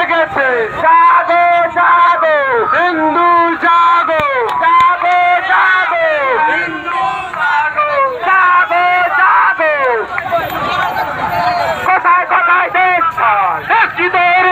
জেগেছে। জাগো জাগো হিন্দু জাগো, জাগো জাগো হিন্দু জাগো, জাগো জাগো। কোথায় কোথায় দেশ ছাড়, দেশিদের